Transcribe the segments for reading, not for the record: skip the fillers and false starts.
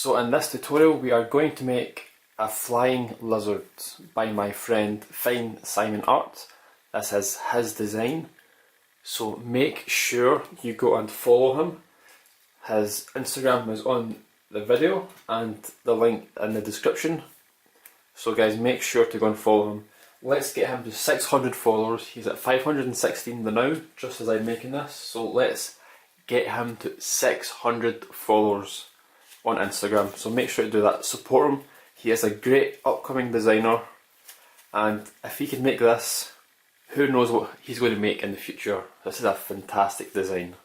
So in this tutorial we are going to make a flying lizard by my friend FineSimonArt. This is his design, so make sure you go and follow him. His Instagram is on the video and the link in the description, so guys, make sure to go and follow him. Let's get him to 600 followers. He's at 516 now, just as I'm making this, so let's get him to 600 followers on Instagram. So make sure to do that, support him. He is a great upcoming designer, and if he can make this, who knows what he's going to make in the future. This is a fantastic design.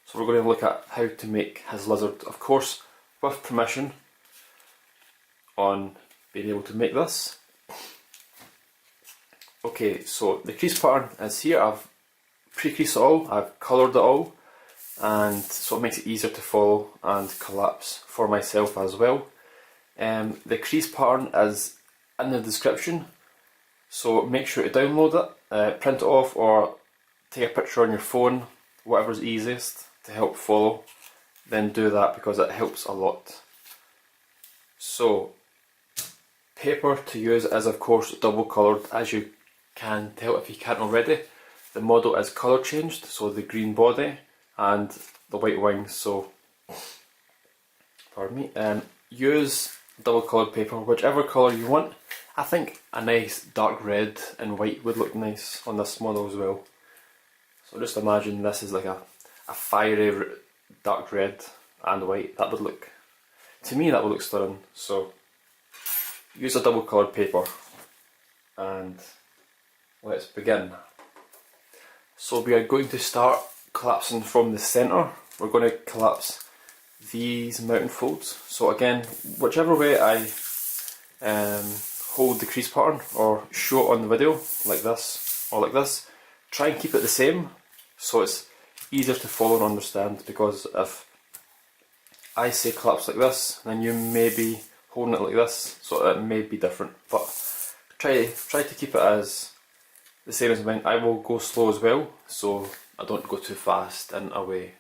So we're going to look at how to make his lizard, of course with permission on being able to make this. Okay, so the crease pattern is here. I've pre-creased it all, I've coloured it all, and so it makes it easier to follow and collapse for myself as well. The crease pattern is in the description, so make sure to download it, print it off, or take a picture on your phone, whatever's easiest to help follow. Then do that because it helps a lot. So paper to use is of course double coloured, as you can tell if you can't already. The model is colour changed, so the green body and the white wings, so pardon me. Use double coloured paper, whichever colour you want. I think a nice dark red and white would look nice on this model as well. So just imagine this is like a fiery dark red and white. That would look, to me that would look stunning. So use a double coloured paper and let's begin. So we are going to start collapsing from the centre. We're going to collapse these mountain folds. So again, whichever way I hold the crease pattern or show it on the video, like this or like this, try and keep it the same so it's easier to follow and understand, because if I say collapse like this, then you may be holding it like this, so it may be different, but try to keep it as the same as mine. I will go slow as well, so I don't go too fast and away.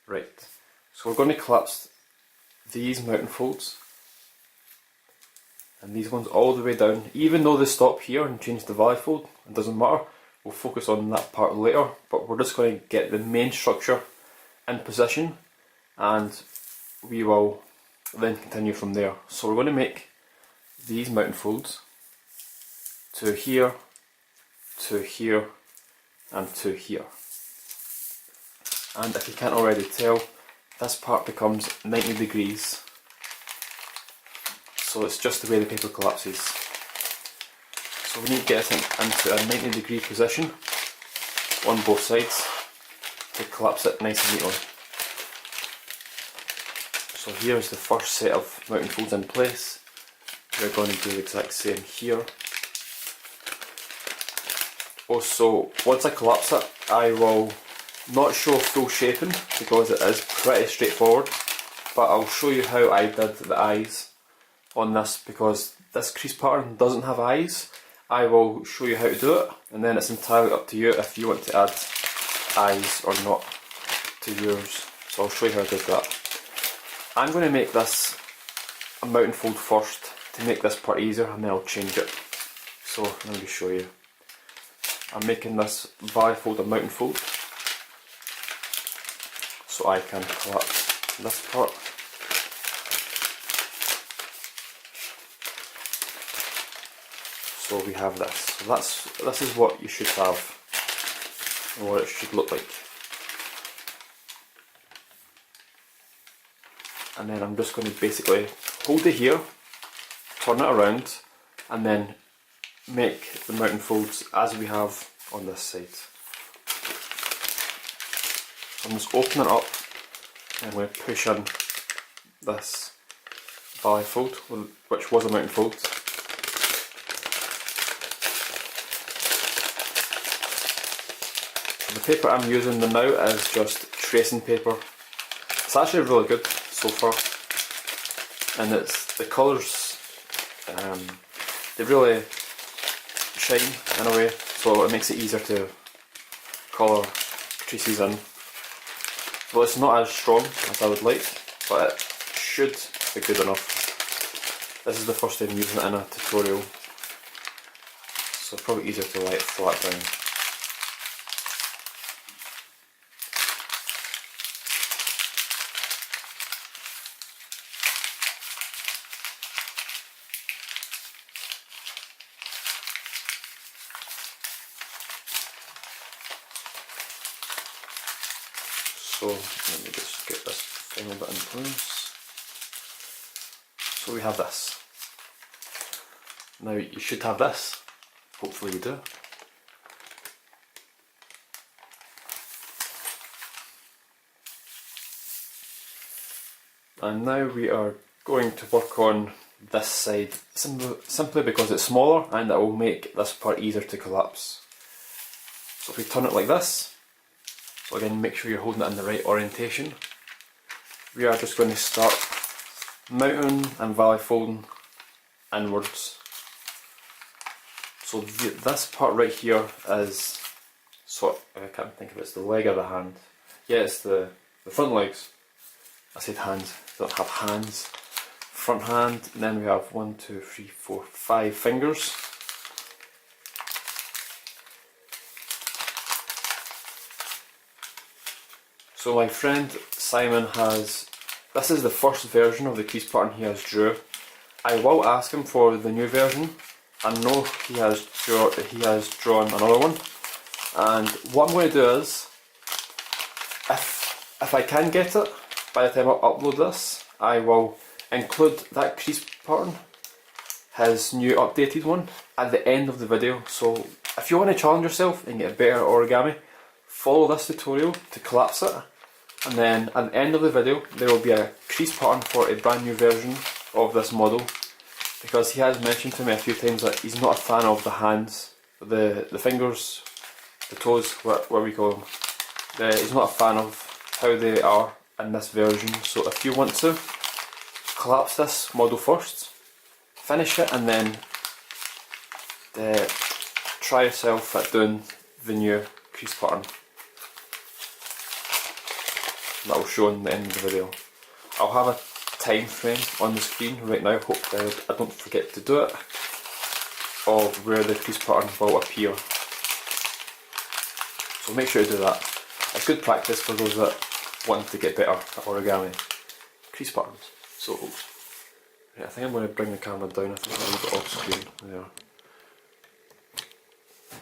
Right, so we're going to collapse these mountain folds and these ones all the way down. Even though they stop here and change the valley fold, it doesn't matter. We'll focus on that part later, but we're just going to get the main structure in position and we will then continue from there. So we're going to make these mountain folds to here, to here, and to here. And if you can't already tell, this part becomes 90 degrees. So it's just the way the paper collapses. So we need to get this into a 90 degree position on both sides to collapse it nice and neatly. So here's the first set of mountain folds in place. We're going to do the exact same here. Also, once I collapse it, I will not show full shaping because it is pretty straightforward, but I'll show you how I did the eyes on this, because this crease pattern doesn't have eyes. I will show you how to do it, and then it's entirely up to you if you want to add eyes or not to yours. So I'll show you how I did that. I'm going to make this a mountain fold first to make this part easier, and then I'll change it. So let me show you. I'm making this valley fold a mountain fold, so I can collapse this part. So we have this. So this is what you should have and what it should look like. And then I'm just going to basically hold it here, turn it around, and then make the mountain folds as we have on this side. I'm just opening it up and I'm going to push in this valley fold, which was a mountain fold. The paper I'm using now is just tracing paper. It's actually really good so far, and it's the colours, they really shine in a way, so it makes it easier to colour creases in. Well, it's not as strong as I would like, but it should be good enough. This is the first time using it in a tutorial, so it's probably easier to lay it flat down. So let me just get this final bit in place. So we have this. Now you should have this. Hopefully you do. And now we are going to work on this side simply because it's smaller and it will make this part easier to collapse. So if we turn it like this, so again make sure you're holding it in the right orientation, we are just going to start mounting and valley folding inwards. So this part right here is I can't think of it, it's the leg of the hand. Yeah, it's the front legs. I said hands, don't have hands. Front hand, and then we have 1, 2, 3, 4, 5 fingers. So my friend Simon has, this is the first version of the crease pattern he has drew. I will ask him for the new version. I know he has drawn another one, and what I'm going to do is, if I can get it, by the time I upload this, I will include that crease pattern, his new updated one, at the end of the video. So if you want to challenge yourself and get better at origami, follow this tutorial to collapse it, and then at the end of the video there will be a crease pattern for a brand new version of this model, because he has mentioned to me a few times that he's not a fan of the hands, the fingers, the toes, what we call them. He's not a fan of how they are in this version. So if you want to collapse this model first, finish it, and then try yourself at doing the new crease pattern. That will show in the end of the video. I'll have a time frame on the screen right now, hopefully I don't forget to do it, of where the crease pattern will appear. So make sure to do that. It's good practice for those that want to get better at origami. Crease patterns. So yeah, I think I'm going to bring the camera down, I think a little bit off screen there.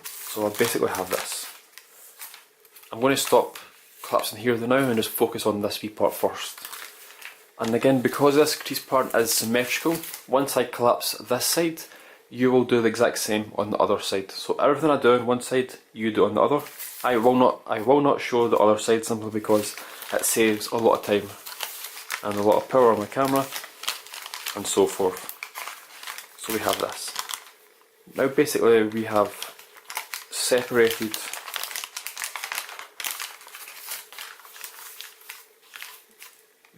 So I basically have this. I'm going to stop collapsing here now and just focus on this wee part first. And again, because this crease pattern is symmetrical, once I collapse this side, you will do the exact same on the other side. So everything I do on one side, you do on the other. I will not show the other side simply because it saves a lot of time and a lot of power on my camera and so forth. So we have this. Now basically we have separated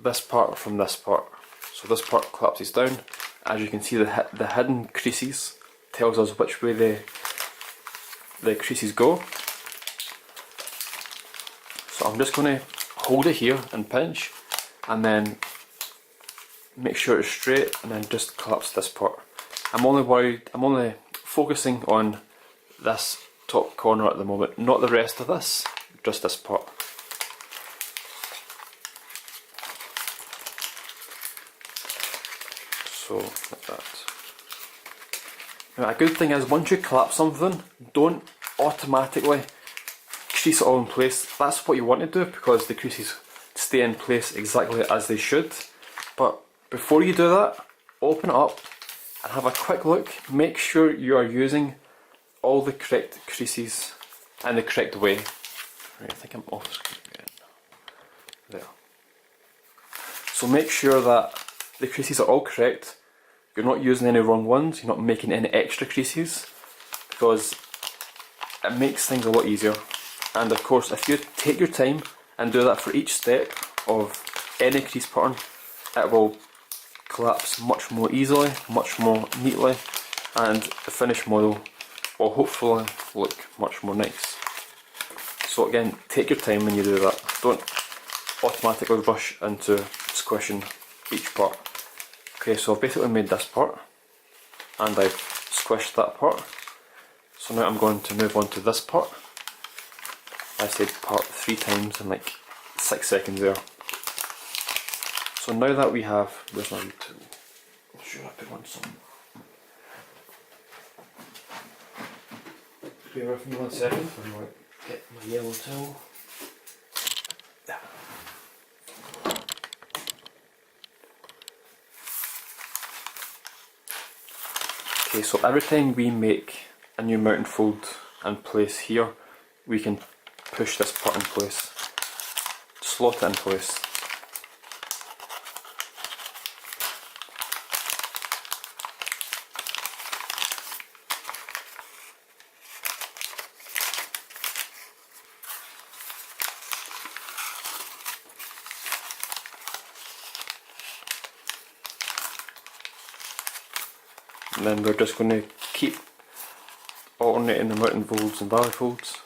this part from this part. So this part collapses down. As you can see, the hidden creases tells us which way the creases go. So I'm just going to hold it here and pinch, and then make sure it's straight, and then just collapse this part. I'm only focusing on this top corner at the moment, not the rest of this, just this part. So like that. Now a good thing is, once you collapse something, don't automatically crease it all in place. That's what you want to do, because the creases stay in place exactly as they should. But before you do that, open it up and have a quick look. Make sure you are using all the correct creases in the correct way. Right, I think I'm off screen again. There. So make sure that the creases are all correct. You're not using any wrong ones, you're not making any extra creases, because it makes things a lot easier. And of course, if you take your time and do that for each step of any crease pattern, it will collapse much more easily, much more neatly, and the finished model will hopefully look much more nice. So again, take your time when you do that. Don't automatically rush into squishing each part. Okay, so I've basically made this part and I've squished that part. So now I'm going to move on to this part. I said part 3 times in like 6 seconds there. So now that we have, where's my wee tool? I'm sure I put one somewhere. Bear with me 1 second. I'm going to get my yellow tool. There. Okay, so every time we make a new mounting fold and place here, we can push this part in place, slot it in place. And then we're just going to keep alternating the mounting folds and valley folds.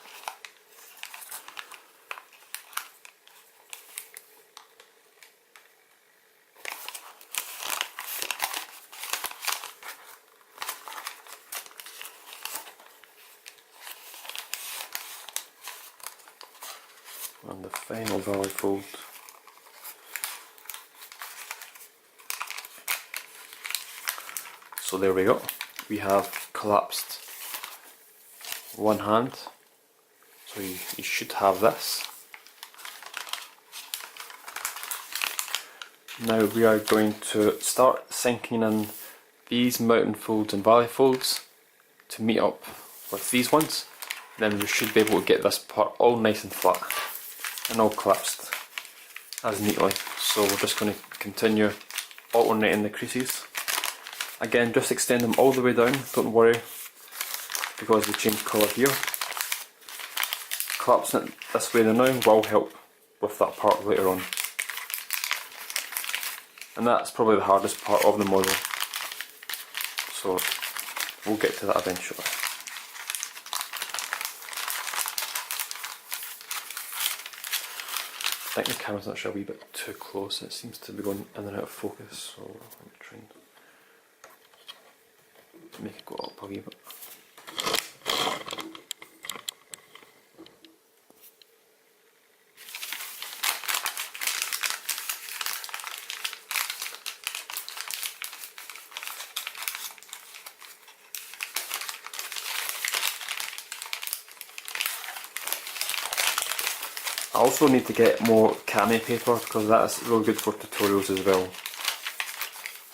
And the final valley fold. So there we go. We have collapsed one hand. So you should have this. Now we are going to start sinking in these mountain folds and valley folds to meet up with these ones. Then we should be able to get this part all nice and flat and all collapsed as neatly. So we're just going to continue alternating the creases. Again, just extend them all the way down, don't worry, because they change colour here. Collapsing it this way now will help with that part later on. And that's probably the hardest part of the model. So we'll get to that eventually. I think the camera's actually a wee bit too close, it seems to be going in and out of focus, so I'm trying to make it go up a wee bit. I also need to get more cami paper because that is really good for tutorials as well.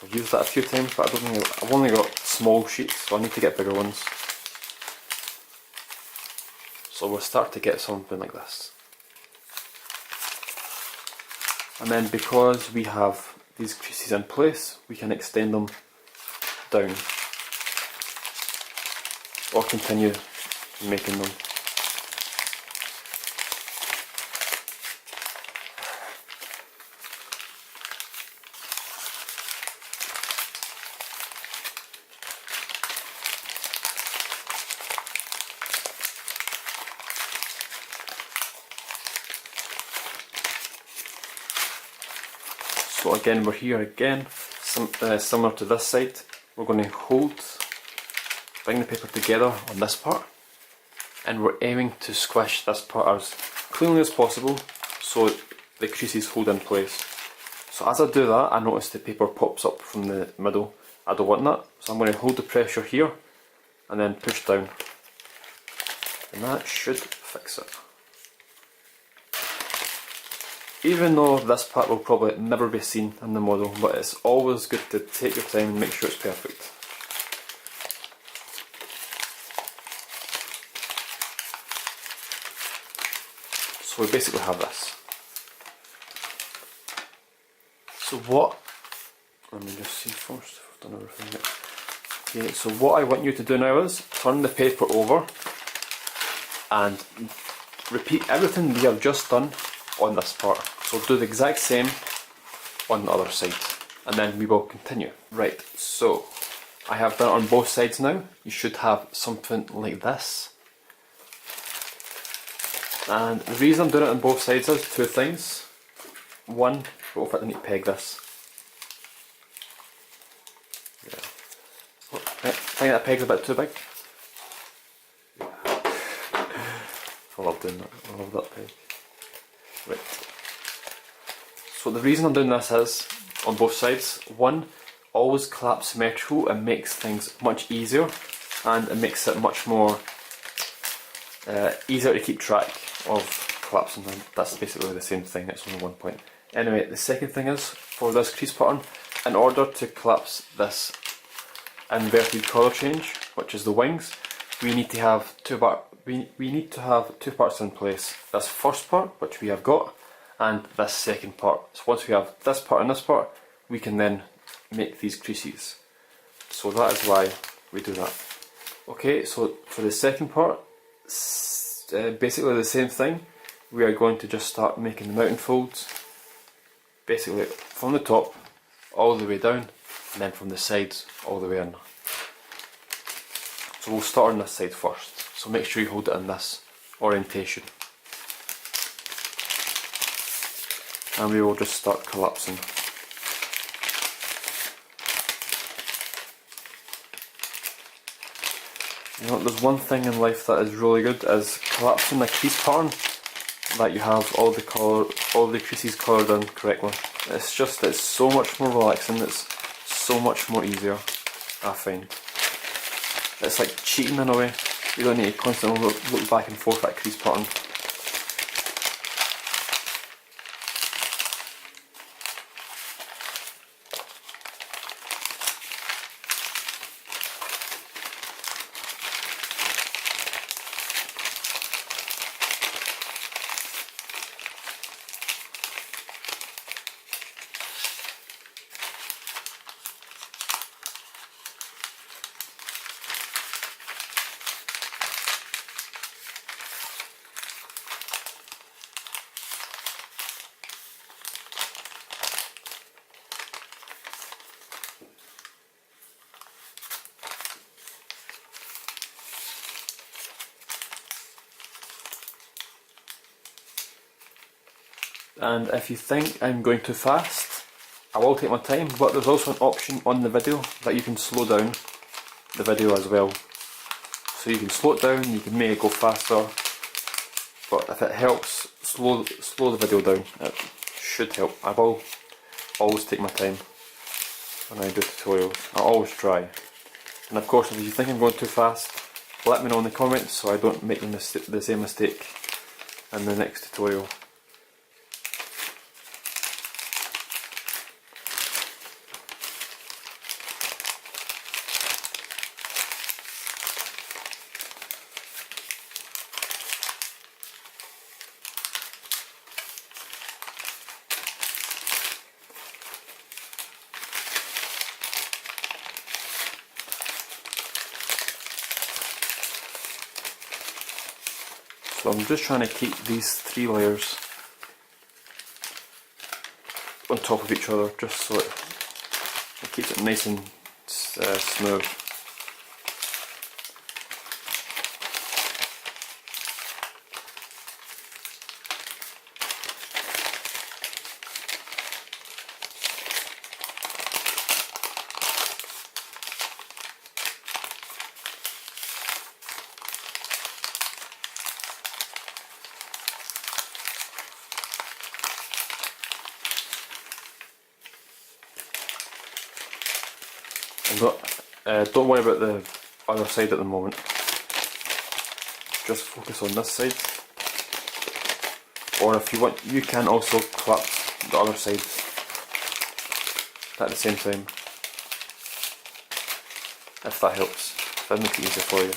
I've used that a few times, but I don't think I've only got small sheets, so I need to get bigger ones. So we'll start to get something like this. And then because we have these creases in place, we can extend them down or continue making them. So again, we're here again, similar to this side. We're going to bring the paper together on this part, and we're aiming to squish this part as cleanly as possible so the creases hold in place. So as I do that, I notice the paper pops up from the middle. I don't want that, so I'm going to hold the pressure here and then push down, and that should fix it. Even though this part will probably never be seen in the model, but it's always good to take your time and make sure it's perfect. So we basically have this. So let me just see first if I've done everything yet. Okay, so what I want you to do now is turn the paper over and repeat everything we have just done on this part. So do the exact same on the other side, and then we will continue. Right, so I have done it on both sides now. You should have something like this. And the reason I'm doing it on both sides is two things. One, I need to peg this. Right, I think that peg's a bit too big. I love doing that. I love that peg. Right. So the reason I'm doing this is, on both sides, one, always collapse symmetrical. It makes things much easier, and it makes it much more easier to keep track of collapsing them. That's basically the same thing, it's only 1 point. Anyway, the second thing is, for this crease pattern, in order to collapse this inverted colour change, which is the wings, we need to have two parts in place. This first part, which we have got, and this second part. So once we have this part and this part, we can then make these creases. So that is why we do that. Okay, so for the second part, basically the same thing. We are going to just start making the mounting folds, basically from the top all the way down, and then from the sides all the way in. So we'll start on this side first, so make sure you hold it in this orientation. And we will just start collapsing. You know, there's one thing in life that is really good, is collapsing a crease pattern that you have all the creases coloured in correctly. It's so much more relaxing, it's so much more easier, I find. It's like cheating in a way. You don't need to constantly look back and forth at a crease pattern. And if you think I'm going too fast, I will take my time, but there's also an option on the video that you can slow down the video as well. So you can slow it down, you can make it go faster, but if it helps, slow the video down. It should help. I will always take my time when I do tutorials. I always try. And of course, if you think I'm going too fast, let me know in the comments so I don't make the same mistake in the next tutorial. So I'm just trying to keep these three layers on top of each other, just so it keeps it nice and smooth. Don't worry about the other side at the moment, just focus on this side, or if you want you can also collapse the other side at the same time, if that helps, if that makes it easier for you.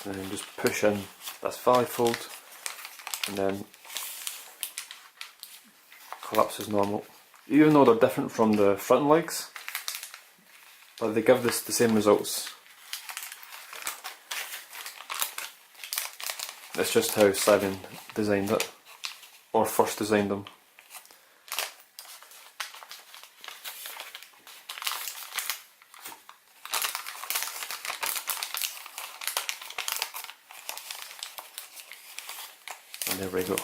And then just push in this valley fold and then collapse as normal. Even though they're different from the front legs, but they give this the same results. It's just how Simon designed it, or first designed them. There we go.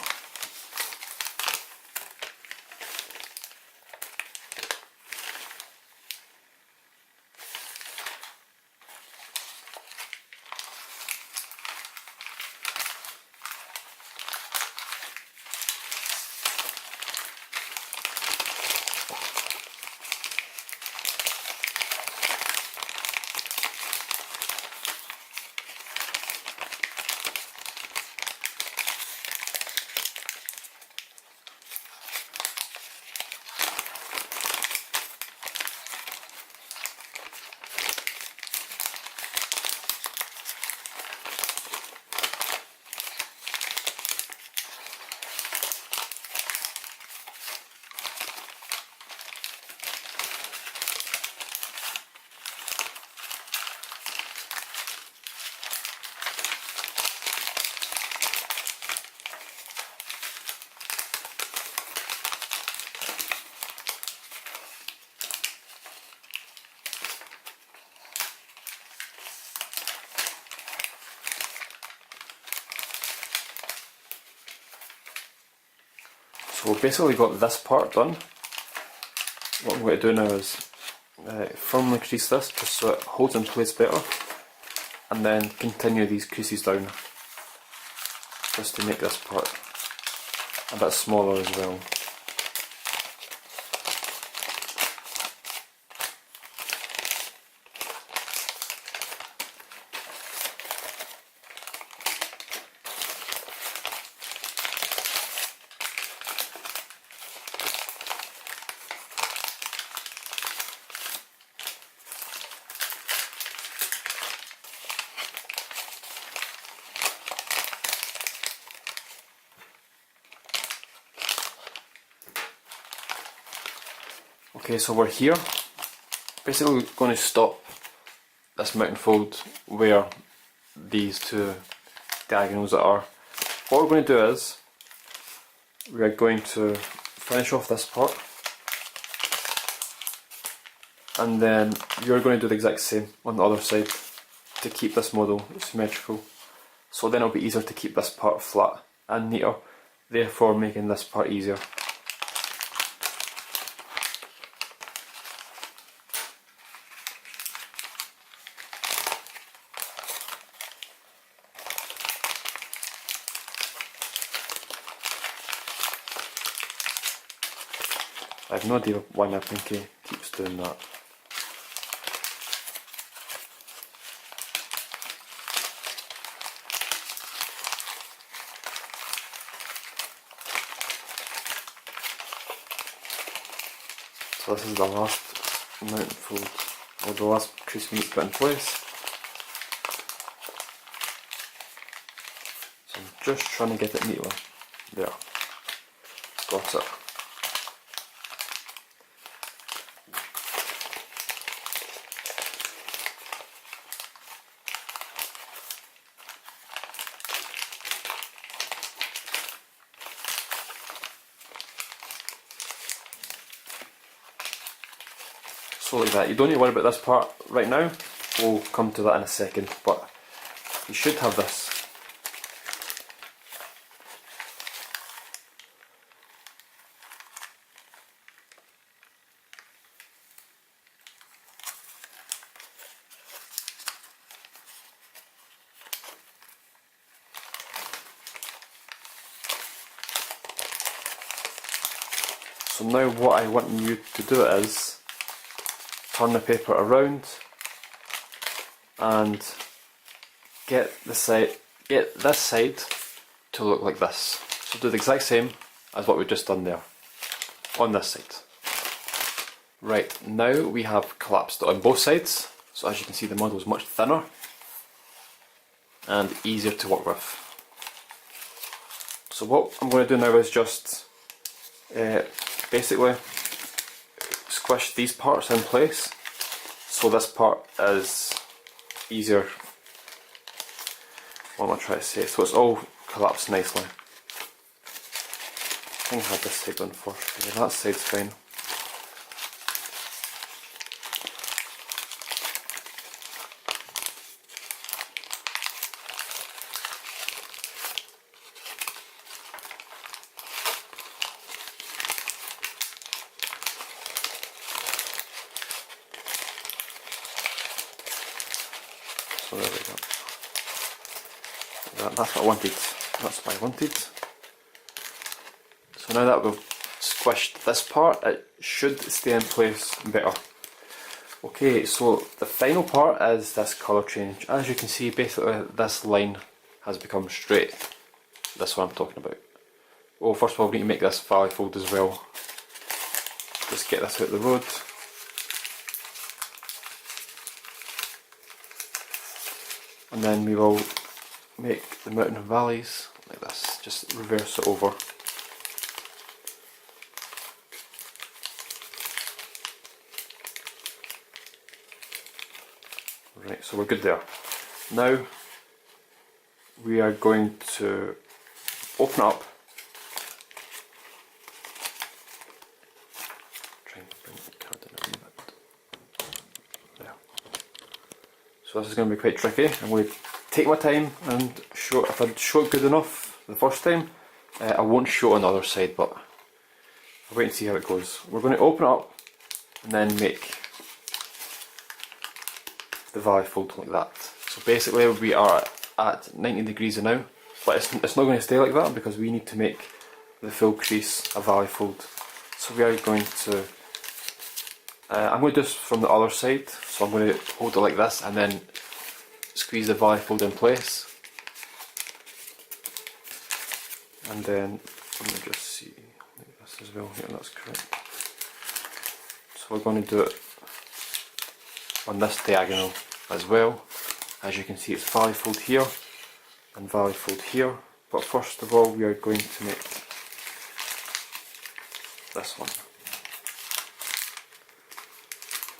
So we've basically got this part done. What I'm going to do now is firmly crease this just so it holds in place better, and then continue these creases down just to make this part a bit smaller as well. Okay, so we're here. Basically going to stop this mountain fold where these two diagonals are. What we're going to do is we are going to finish off this part, and then you're going to do the exact same on the other side to keep this model symmetrical. So then it'll be easier to keep this part flat and neater, therefore making this part easier. I have no idea why my pinky keeps doing that. So this is the last mountain fold, or the last crease we need to put in place. So I'm just trying to get it neatly. There. Got it. So like that. You don't need to worry about this part right now, we'll come to that in a second, but you should have this. So now what I want you to do is turn the paper around and get this side to look like this. So do the exact same as what we've just done there on this side. Right, now we have collapsed it on both sides, so as you can see the model is much thinner and easier to work with. So what I'm going to do now is just basically squish these parts in place so this part is easier. What am I trying to say? So it's all collapsed nicely. I think I had this side done first. Yeah, that side's fine. So there we go. That's what I wanted. That's what I wanted. So now that we've squished this part, it should stay in place better. Okay, so the final part is this colour change. As you can see, basically this line has become straight. That's what I'm talking about. Well, first of all, we need to make this valley fold as well. Just get this out of the road. And then we will make the mountain and valleys like this. Just reverse it over. Right, so we're good there. Now we are going to open up. Try and bring the card in a wee bit. There. So this is going to be quite tricky. I'm going to take my time and show. If I show it good enough the first time, I won't show on the other side, but I'll wait and see how it goes. We're going to open it up and then make the valley fold like that. So basically we are at 90 degrees now, but it's not going to stay like that because we need to make the full crease a valley fold. So we are going to, I'm going to do this from the other side, so I'm going to hold it like this and then squeeze the valley fold in place. And then let me just see like this as well. Yeah, that's correct. So we're going to do it on this diagonal as well. As you can see, it's valley fold here and valley fold here, but first of all we are going to make this one.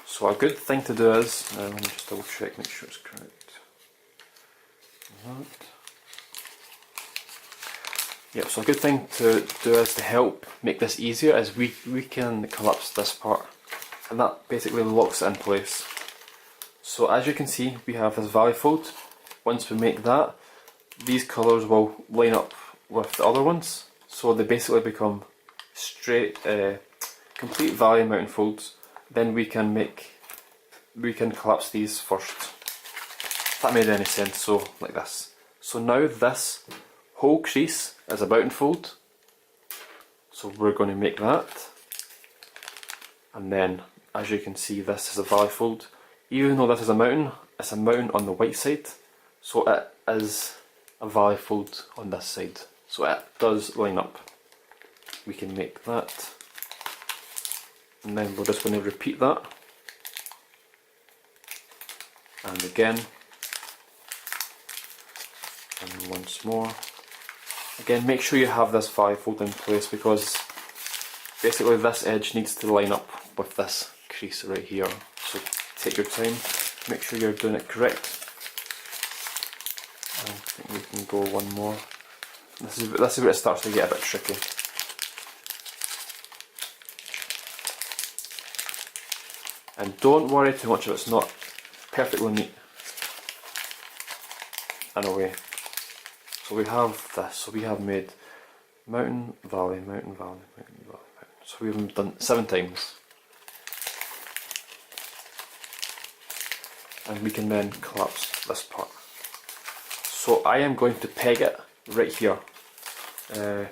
So a good thing to do is, let me just double check, make sure it's correct. Yep, so a good thing to do is to help make this easier is we can collapse this part, and that basically locks it in place. So as you can see, we have this valley fold. Once we make that, these colours will line up with the other ones, so they basically become straight, complete valley and mountain folds. Then we can collapse these first. If that made any sense, so like this. So now this whole crease is a mountain fold, so we're going to make that. And then, as you can see, this is a valley fold. Even though this is a mountain, it's a mountain on the white side, so it is a valley fold on this side. So it does line up. We can make that, and then we're just going to repeat that, and again, and once more. Again, make sure you have this valley fold in place because basically this edge needs to line up with this crease right here. So take your time, make sure you're doing it correct. I think we can go one more. This is where it starts to get a bit tricky. And don't worry too much if it's not perfectly neat in a way. So we have this, so we have made mountain, valley, mountain, valley, mountain, valley, mountain. So we've done 7 times. And we can then collapse this part. So I am going to peg it right here. Peg.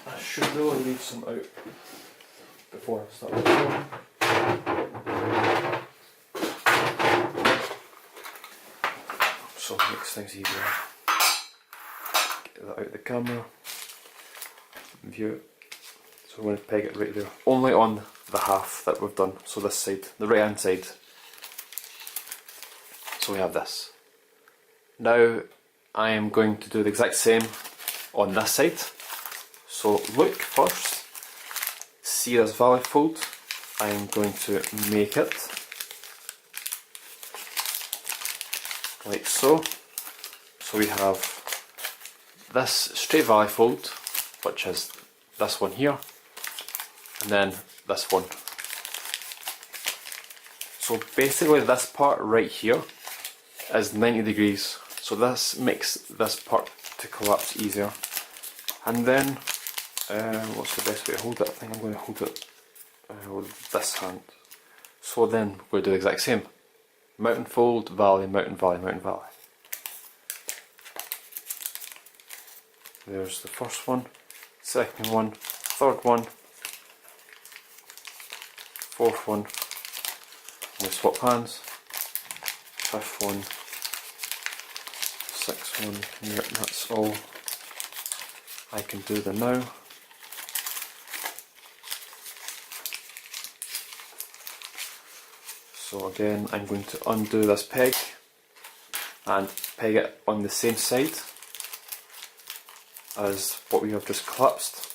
I should really leave some out before I start recording. So it makes things easier. Get that out of the camera. View it. So we're going to peg it right there. Only on the half that we've done. So this side, the right hand side. So we have this. Now I am going to do the exact same on this side. So look first, see this valley fold. I am going to make it like so. So we have this straight valley fold, which is this one here, and then this one. So basically this part right here is 90 degrees, so this makes this part to collapse easier. And then, what's the best way to hold it? I think I'm going to hold it with this hand. So then we're going to do the exact same. mountain fold, valley, mountain, valley, mountain, valley. There's the first one, second one, third one, fourth one, and we swap hands, fifth one, sixth one, yep, that's all I can do them now. So again, I'm going to undo this peg and peg it on the same side as what we have just collapsed.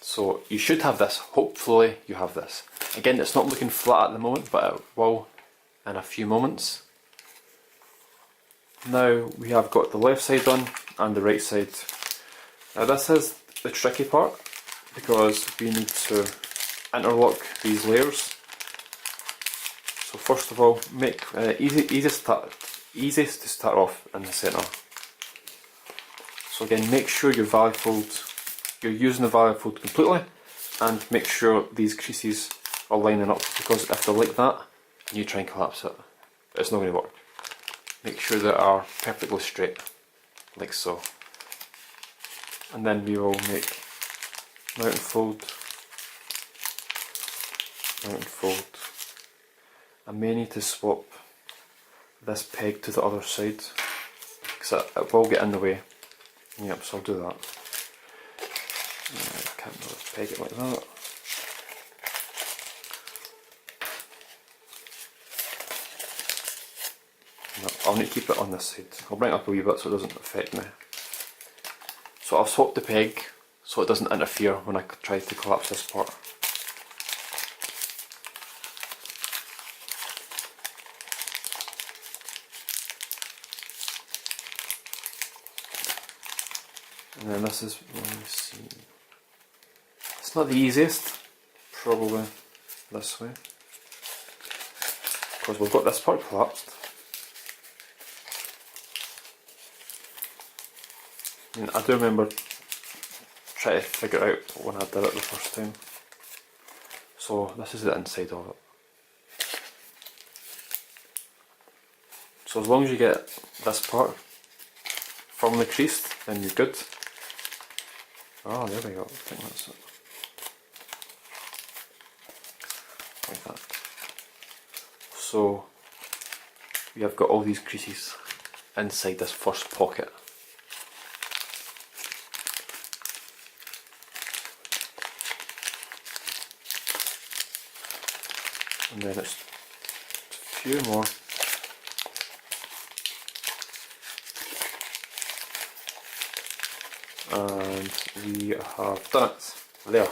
So you should have this, hopefully you have this. Again, it's not looking flat at the moment, but it will in a few moments. Now we have got the left side done and the right side. Now this is the tricky part because we need to interlock these layers. So first of all, make easiest to start off in the centre. So again, make sure your valley fold, you're using the valley fold completely, and make sure these creases are lining up, because if they're like that and you try and collapse it, it's not going to work. Make sure they are perfectly straight, like so. And then we will make mountain fold, mountain fold. I may need to swap this peg to the other side because it will get in the way. Yep, so I'll do that. Can't really peg it like that. No, I'll need to keep it on this side. I'll bring it up a wee bit so it doesn't affect me. So I've swapped the peg so it doesn't interfere when I try to collapse this part. And then this is, let me see, it's not the easiest, probably this way, because we've got this part collapsed. And I do remember trying to figure it out when I did it the first time. So this is the inside of it. So as long as you get this part firmly creased, then you're good. Oh, there we go, I think that's it. Like that. So we have got all these creases inside this first pocket. And then it's a few more. And we have done it. There.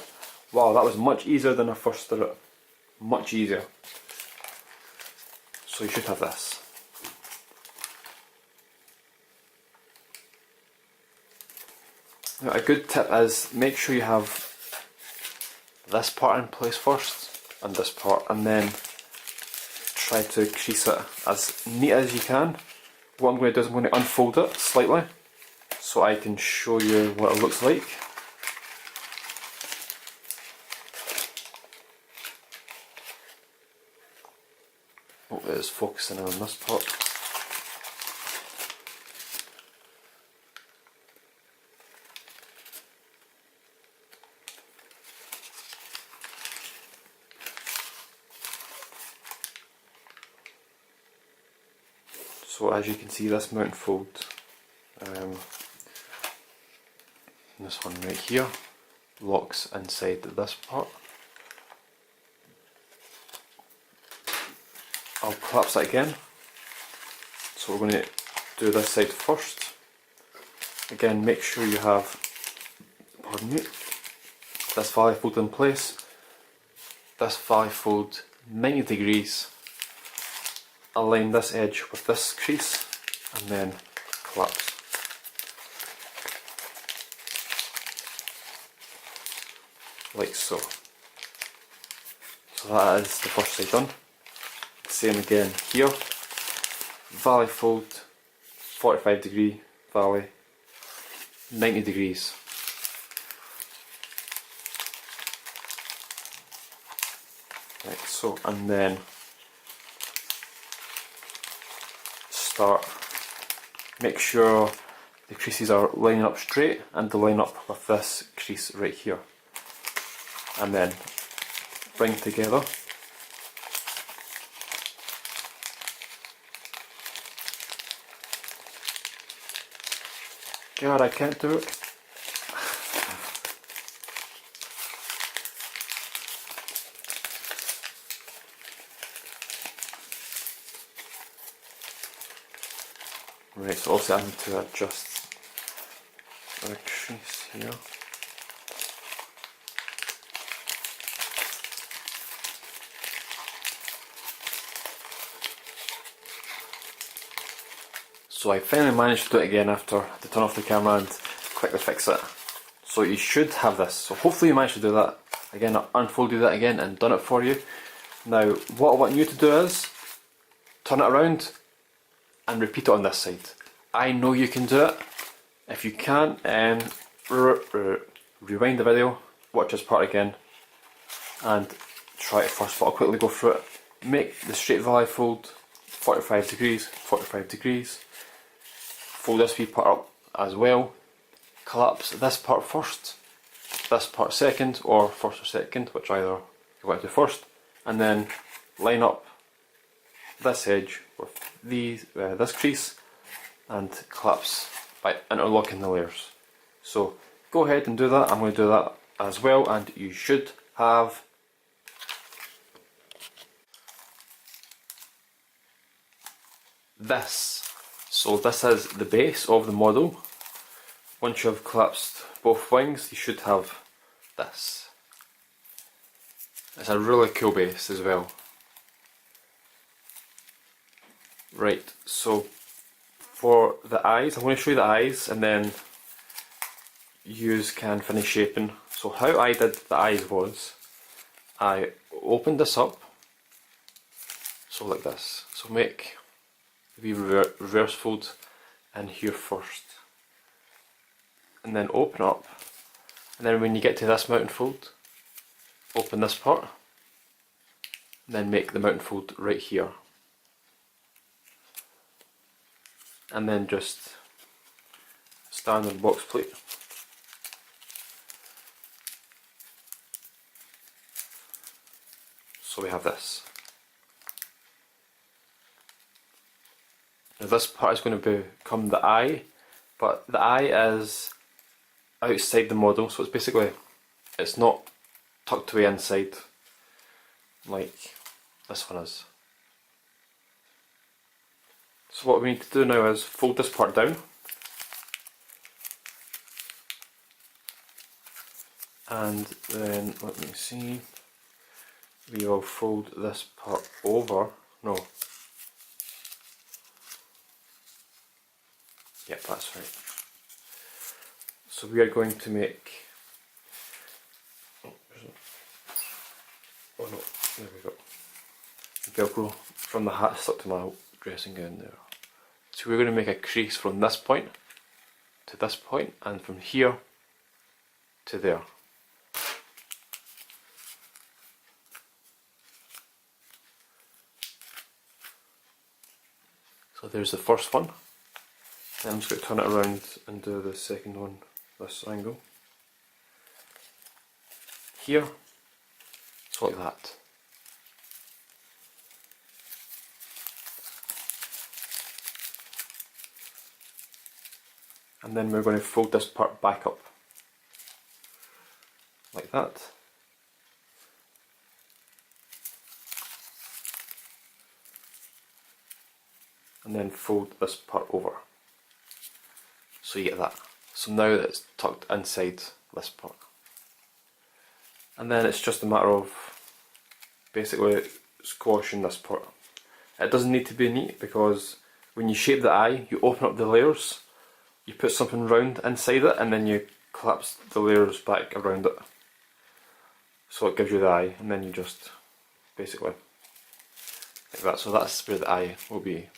Wow, that was much easier than I first did it. Much easier. So you should have this. Now, a good tip is make sure you have this part in place first and this part, and then try to crease it as neat as you can. What I'm going to do is I'm going to unfold it slightly so I can show you what it looks like. Oh, it is focusing on this part. So as you can see, this mountain fold, this one right here, locks inside this part. I'll collapse that again. So we're going to do this side first. Again, make sure you have, pardon me, this valley fold in place. This valley fold 90 degrees. Align this edge with this crease and then collapse. Like so. So that is the first side done. Same again here. Valley fold, 45 degree valley, 90 degrees. like so, and then start, make sure the creases are lining up straight and they line up with this crease right here, and then bring together. God, I can't do it. Right, so also I need to adjust the crease here. So I finally managed to do it again after I had to turn off the camera and quickly fix it. So you should have this. So hopefully you managed to do that. Again, I unfolded that again and done it for you. Now what I want you to do is turn it around and repeat it on this side. I know you can do it. If you can't, rewind the video, watch this part again and try it first, but I'll quickly go through it. Make the straight valley fold 45 degrees, 45 degrees. Fold this wee part up as well. Collapse this part first, this part second, or first or second, which either you want to do first, and then line up this edge with this crease and collapse by interlocking the layers. So go ahead and do that. I'm going to do that as well, and you should have this. So this is the base of the model. Once you have collapsed both wings, you should have this. It's a really cool base as well. Right, so for the eyes, I'm going to show you the eyes and then you can finish shaping. So how I did the eyes was, I opened this up, so like this. So make the reverse fold in here first, and then open up, and then when you get to this mountain fold, open this part, and then make the mountain fold right here, and then just standard box plate. So we have this. Now this part is going to become the eye, but the eye is outside the model, so it's basically, it's not tucked away inside like this one is. So what we need to do now is fold this part down, and then let me see, we will fold this part over, no, yep, that's right. So we are going to make, oh no, there we go, Velcro from the hat stuck to my dressing gown there. So we're going to make a crease from this point to this point, and from here to there. So there's the first one. Then I'm just going to turn it around and do the second one, this angle. Here, so like that. And then we're going to fold this part back up, like that. And then fold this part over. So you get that. So now it's tucked inside this part. And then it's just a matter of basically squashing this part. It doesn't need to be neat, because when you shape the eye, you open up the layers, you put something round inside it, and then you collapse the layers back around it. So it gives you the eye, and then you just basically like that. So that's where the eye will be.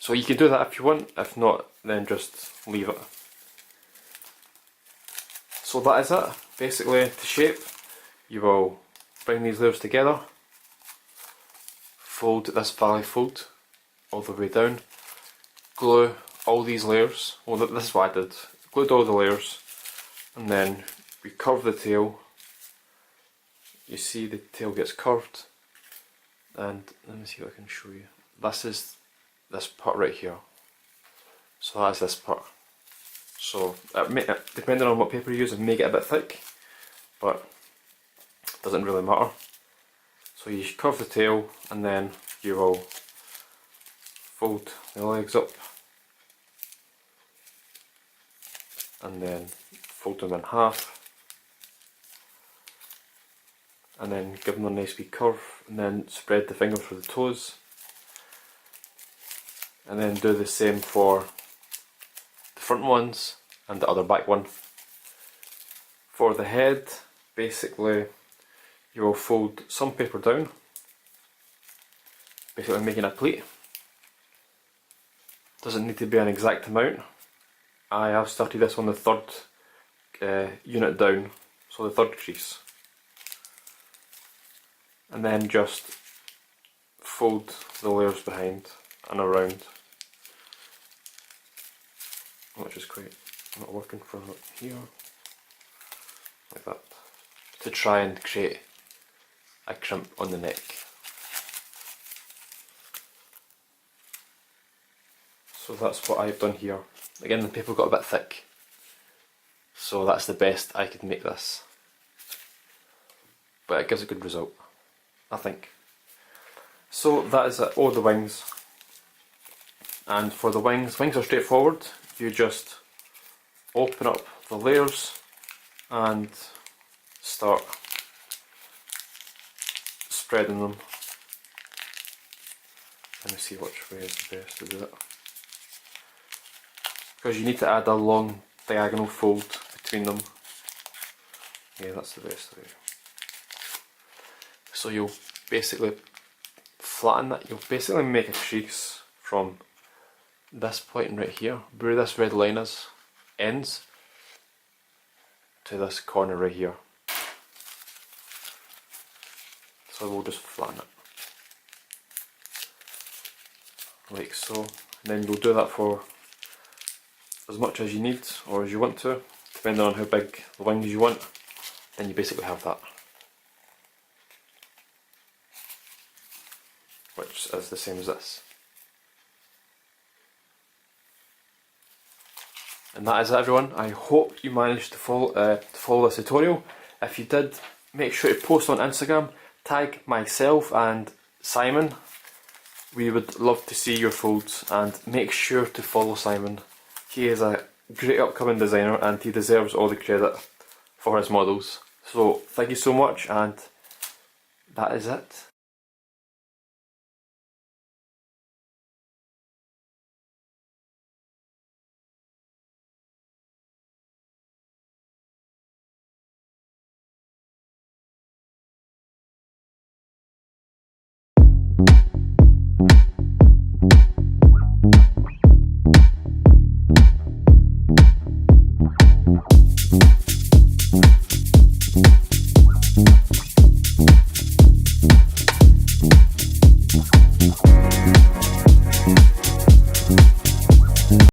So you can do that if you want, if not, then just leave it. So that is it. Basically, to shape, you will bring these layers together, fold this valley fold all the way down, glue all these layers. Well, this is what I did. Glued all the layers, and then we curve the tail. You see the tail gets curved, and let me see if I can show you. This is this part right here. So that's this part. So depending on what paper you use, it may get a bit thick, but it doesn't really matter. So you curve the tail, and then you will fold the legs up, and then fold them in half, and then give them a nice wee curve, and then spread the fingers for the toes, and then do the same for the front ones and the other back one. For the head, basically you will fold some paper down, basically making a pleat. Doesn't need to be an exact amount. I have started this on the third unit down, so the third crease, and then just fold the layers behind and around, which is quite not working for here, like that, to try and create a crimp on the neck. So that's what I've done here. Again, the paper got a bit thick, so that's the best I could make this, but it gives a good result, I think. So that is it, all the wings. And for the wings are straightforward. You just open up the layers and start spreading them. Let me see which way is the best to do it, because you need to add a long diagonal fold between them. Yeah, that's the best way. So you'll basically flatten that, you'll basically make a crease from this point right here, where this red line is, ends, to this corner right here. So we'll just flatten it, like so. And then you'll do that for as much as you need, or as you want to, depending on how big the wings you want. Then you basically have that, which is the same as this. And that is it, everyone. I hope you managed to follow this tutorial. If you did, make sure to post on Instagram, tag myself and Simon. We would love to see your folds, and make sure to follow Simon. He is a great upcoming designer and he deserves all the credit for his models. So thank you so much, and that is it.